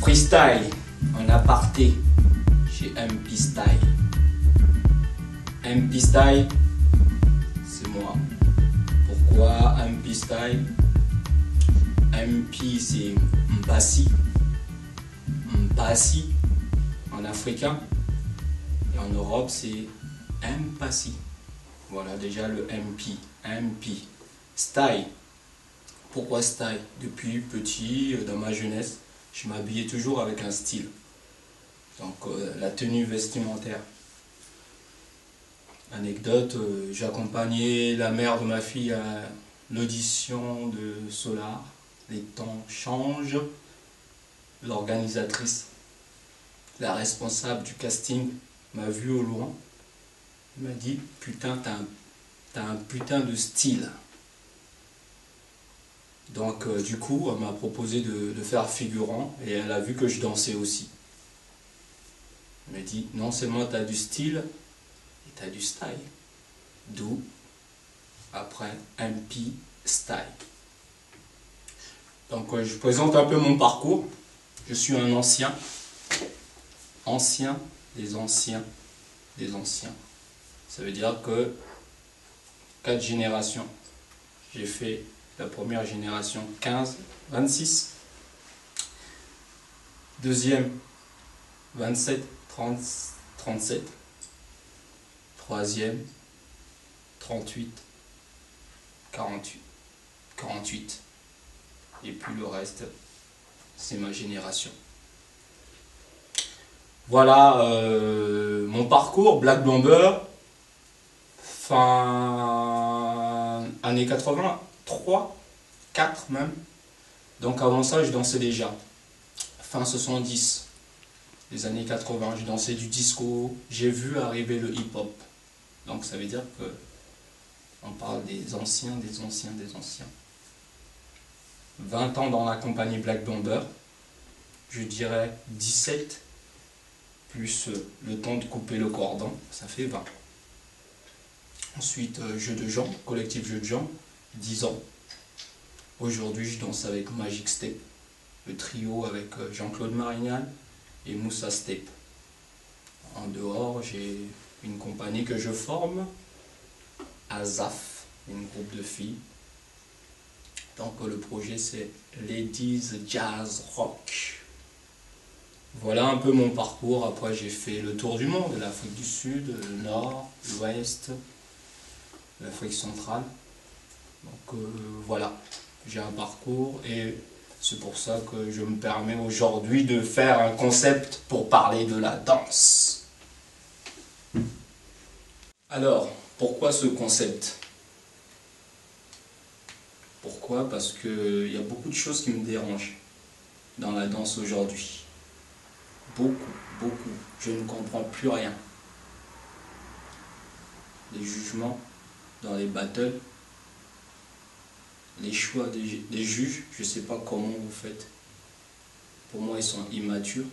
Freestyle en aparté chez MP Style. MP Style, c'est moi. Pourquoi MP Style? MP c'est Mpassi. Mpassi en africain. Et en Europe c'est Mpassi. Voilà déjà le MP. MP. Style. Pourquoi style? Depuis petit, dans ma jeunesse, je m'habillais toujours avec un style. Donc la tenue vestimentaire. Anecdote, j'ai accompagné la mère de ma fille à l'audition de Solar. Les temps changent. L'organisatrice, la responsable du casting m'a vu au loin. Elle m'a dit, putain, t'as un putain de style. Donc du coup, elle m'a proposé de faire figurant et elle a vu que je dansais aussi. Elle m'a dit, non seulement tu as du style, et tu as du style. D'où, après, MP Style. Donc je présente un peu mon parcours. Je suis un ancien. Ancien des anciens des anciens. Ça veut dire que 4 générations. J'ai fait la première génération 15, 26. Deuxième 27, 30, 37. Troisième 38, 48. 48. Et puis le reste, c'est ma génération. Voilà mon parcours, Black Bomber, fin années 83, 4 même. Donc avant ça, je dansais déjà. Fin 70, les années 80, je dansais du disco. J'ai vu arriver le hip-hop. Donc ça veut dire que on parle des anciens, des anciens, des anciens. 20 ans dans la compagnie Black Bomber, je dirais 17, plus le temps de couper le cordon, ça fait 20. Ensuite, Jeu de gens, collectif Jeu de gens, 10 ans. Aujourd'hui, je danse avec Magic Step, le trio avec Jean-Claude Marignal et Moussa Step. En dehors, j'ai une compagnie que je forme, Azaf, une groupe de filles. Donc le projet c'est Ladies Jazz Rock. Voilà un peu mon parcours. Après j'ai fait le tour du monde, l'Afrique du Sud, le Nord, l'Ouest, l'Afrique centrale. Donc voilà, j'ai un parcours et c'est pour ça que je me permets aujourd'hui de faire un concept pour parler de la danse. Alors, pourquoi ce concept ? Pourquoi? Parce qu'il y a beaucoup de choses qui me dérangent dans la danse aujourd'hui. Beaucoup, beaucoup. Je ne comprends plus rien. Les jugements dans les battles, les choix des juges, je ne sais pas comment vous faites. Pour moi, ils sont immatures.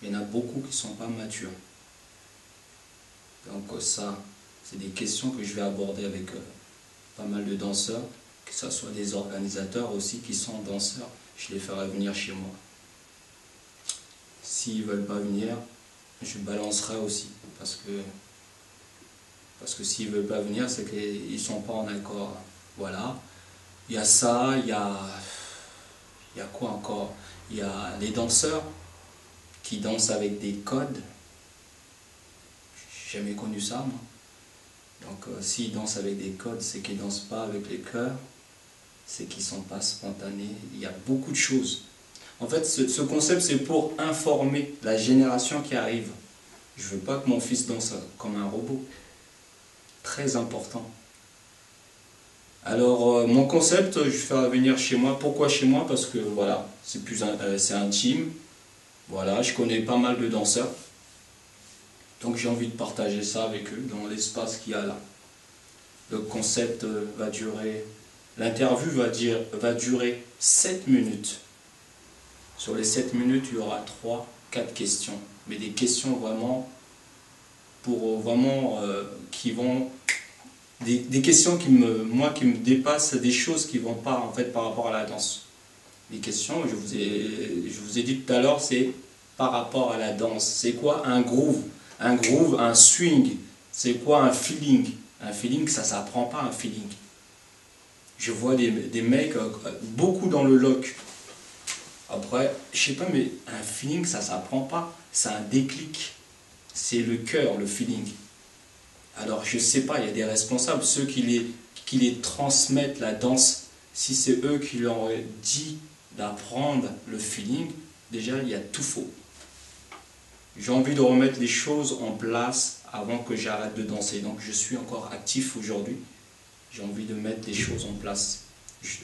Il y en a beaucoup qui ne sont pas matures. Donc ça, c'est des questions que je vais aborder avec pas mal de danseurs. Que ce soit des organisateurs aussi qui sont danseurs, je les ferai venir chez moi. S'ils ne veulent pas venir, je balancerai aussi. Parce que s'ils ne veulent pas venir, c'est qu'ils ne sont pas en accord. Voilà. Il y a ça, il y a quoi encore? Il y a les danseurs qui dansent avec des codes. J'ai jamais connu ça, moi. Donc s'ils dansent avec des codes, c'est qu'ils ne dansent pas avec les cœurs. C'est qu'ils ne sont pas spontanés. Il y a beaucoup de choses. En fait, ce concept, c'est pour informer la génération qui arrive. Je ne veux pas que mon fils danse comme un robot. Très important. Alors, mon concept, je fais venir chez moi. Pourquoi chez moi? Parce que, voilà, c'est intime. Voilà, je connais pas mal de danseurs. Donc, j'ai envie de partager ça avec eux dans l'espace qu'il y a là. Le concept va durer... L'interview va durer 7 minutes. Sur les 7 minutes, il y aura 3-4 questions. Mais des questions vraiment, qui vont... Des questions qui me dépassent, des choses qui ne vont pas en fait par rapport à la danse. Les questions, je vous ai dit tout à l'heure, c'est par rapport à la danse. C'est quoi un groove? Un groove, un swing. C'est quoi un feeling? Un feeling, ça s'apprend pas, un feeling. Je vois des mecs, beaucoup dans le lock. Après, je sais pas, mais un feeling, ça s'apprend pas. C'est un déclic. C'est le cœur, le feeling. Alors, je sais pas, il y a des responsables, ceux qui les transmettent la danse. Si c'est eux qui leur ont dit d'apprendre le feeling, déjà, il y a tout faux. J'ai envie de remettre les choses en place avant que j'arrête de danser. Donc, je suis encore actif aujourd'hui. J'ai envie de mettre les choses en place.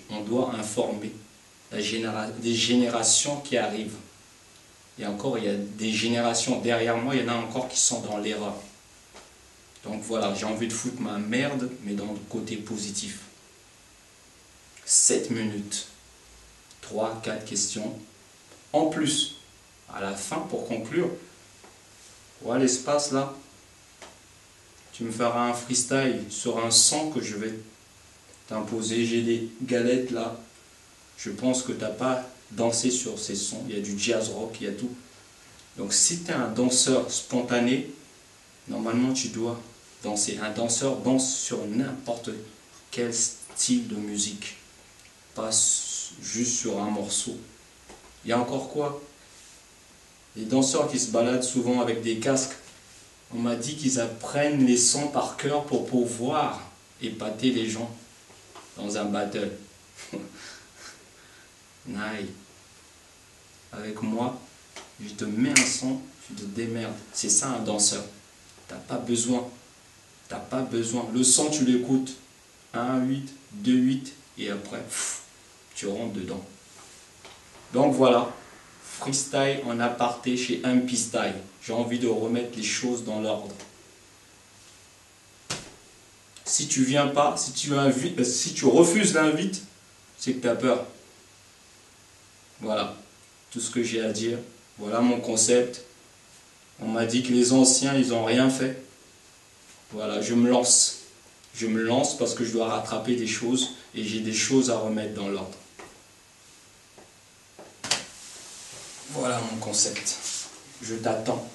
On doit informer des générations qui arrivent. Et encore, il y a des générations derrière moi, il y en a encore qui sont dans l'erreur. Donc voilà, j'ai envie de foutre ma merde, mais dans le côté positif. 7 minutes. 3, 4 questions. En plus, à la fin, pour conclure, voilà l'espace là. Tu me feras un freestyle sur un son que je vais t'imposer. J'ai des galettes là. Je pense que tu n'as pas dansé sur ces sons. Il y a du jazz rock, il y a tout. Donc si tu es un danseur spontané, normalement tu dois danser. Un danseur danse sur n'importe quel style de musique. Pas juste sur un morceau. Il y a encore quoi? Les danseurs qui se baladent souvent avec des casques, on m'a dit qu'ils apprennent les sons par cœur pour pouvoir épater les gens dans un battle. Naï. Avec moi, je te mets un son, tu te démerdes. C'est ça un danseur. T'as pas besoin. T'as pas besoin. Le son, tu l'écoutes. 1-8, 2-8, et après, tu rentres dedans. Donc voilà. Freestyle en aparté chez MP Style. J'ai envie de remettre les choses dans l'ordre. Si tu viens pas, si tu refuses l'invite, c'est que tu as peur. Voilà, tout ce que j'ai à dire. Voilà mon concept. On m'a dit que les anciens, ils n'ont rien fait. Voilà, je me lance. Je me lance parce que je dois rattraper des choses et j'ai des choses à remettre dans l'ordre. Voilà mon concept. Je t'attends.